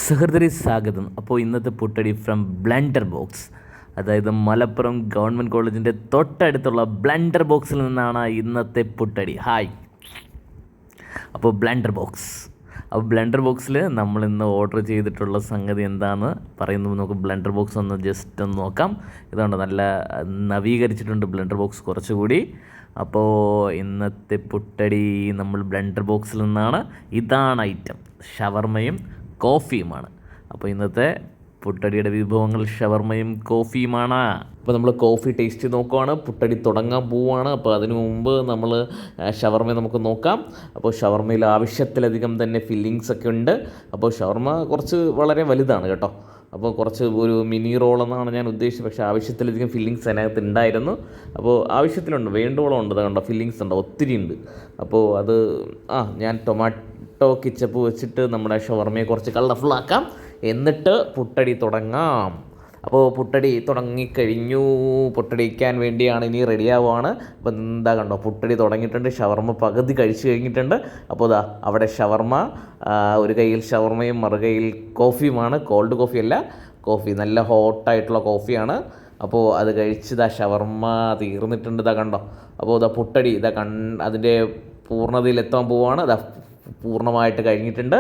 സഹൃദരി സ്വാഗതം. അപ്പോൾ ഇന്നത്തെ പുട്ടടി ഫ്രം ബ്ലണ്ടർ ബോക്സ്, അതായത് മലപ്പുറം ഗവൺമെൻറ് കോളേജിൻ്റെ തൊട്ടടുത്തുള്ള ബ്ലണ്ടർ ബോക്സിൽ നിന്നാണ് ഇന്നത്തെ പുട്ടടി. ഹായ്. അപ്പോൾ ബ്ലണ്ടർ ബോക്സിൽ നമ്മൾ ഇന്ന് ഓർഡർ ചെയ്തിട്ടുള്ള സംഗതി എന്താണെന്ന് പറയുന്നത് നമുക്ക് ബ്ലണ്ടർ ബോക്സ് ഒന്ന് ജസ്റ്റ് ഒന്ന് നോക്കാം. ഇതുകൊണ്ട് നല്ല നവീകരിച്ചിട്ടുണ്ട് ബ്ലണ്ടർ ബോക്സ് കുറച്ചുകൂടി. അപ്പോൾ ഇന്നത്തെ പുട്ടടി നമ്മൾ ബ്ലണ്ടർ ബോക്സിൽ നിന്നാണ്. ഇതാണ് ഐറ്റം, ഷവർമയും കോഫിയുമാണ്. അപ്പോൾ ഇന്നത്തെ പുട്ടടിയുടെ വിഭവങ്ങൾ ഷവർമയും കോഫിയുമാണ്. അപ്പോൾ നമ്മൾ കോഫി ടേസ്റ്റ് നോക്കുവാണ്, പുട്ടടി തുടങ്ങാൻ പോവുകയാണ്. അപ്പോൾ അതിനു മുമ്പ് നമ്മൾ ഷവർമ നമുക്ക് നോക്കാം. അപ്പോൾ ഷവർമയിൽ ആവശ്യത്തിലധികം തന്നെ ഫില്ലിങ്സ് ഒക്കെ ഉണ്ട്. അപ്പോൾ ഷവർമ കുറച്ച് വളരെ വലുതാണ് കേട്ടോ. അപ്പോൾ കുറച്ച് ഒരു മിനി റോൾ എന്നാണ് ഞാൻ ഉദ്ദേശിച്ചത്, പക്ഷേ ആവശ്യത്തിലധികം ഫില്ലിങ്സ് അതിനകത്ത് ഉണ്ടായിരുന്നു. അപ്പോൾ ആവശ്യത്തിലുണ്ട്, വേണ്ടോളം ഉണ്ട്. കണ്ടോ, ഫില്ലിങ്സ് ഉണ്ട്, ഒത്തിരി ഉണ്ട്. അപ്പോൾ അത് ഞാൻ ടൊമാറ്റോ കെച്ചപ്പ് വെച്ചിട്ട് നമ്മുടെ ഷവർമയെ കുറച്ച് കളർഫുള്ളാക്കാം, എന്നിട്ട് പുട്ടടി തുടങ്ങാം. അപ്പോൾ പുട്ടടി തുടങ്ങിക്കഴിഞ്ഞു. പുട്ടടിക്കാൻ വേണ്ടിയാണ് ഇനി റെഡിയാവുകയാണ്. അപ്പോൾ എന്താ കണ്ടോ, പുട്ടടി തുടങ്ങിയിട്ടുണ്ട്. ഷവർമ പകുതി കഴിച്ച് കഴിഞ്ഞിട്ടുണ്ട്. അപ്പോൾ അവിടെ ഷവർമ, ഒരു കയ്യിൽ ഷവർമയും മറുകൈയിൽ കോഫിയുമാണ്. കോൾഡ് കോഫി അല്ല, കോഫി നല്ല ഹോട്ടായിട്ടുള്ള കോഫിയാണ്. അപ്പോൾ അത് കഴിച്ച് ഷവർമ തീർന്നിട്ടുണ്ട്. കണ്ടോ. അപ്പോൾ പുട്ടടി അതിൻ്റെ പൂർണ്ണതയിലെത്താൻ പോവുകയാണ്. പൂർണ്ണമായിട്ട് കഴിഞ്ഞിട്ടുണ്ട്.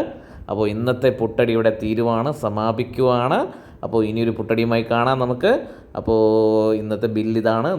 അപ്പോൾ ഇന്നത്തെ പുട്ടടി ഇവിടെ തീരുവാണ്, സമാപിക്കുവാണ്. അപ്പോൾ ഇനിയൊരു പുട്ടടിയുമായി കാണാം നമുക്ക്. അപ്പോൾ ഇന്നത്തെ ബില്ല് ഇതാണ്.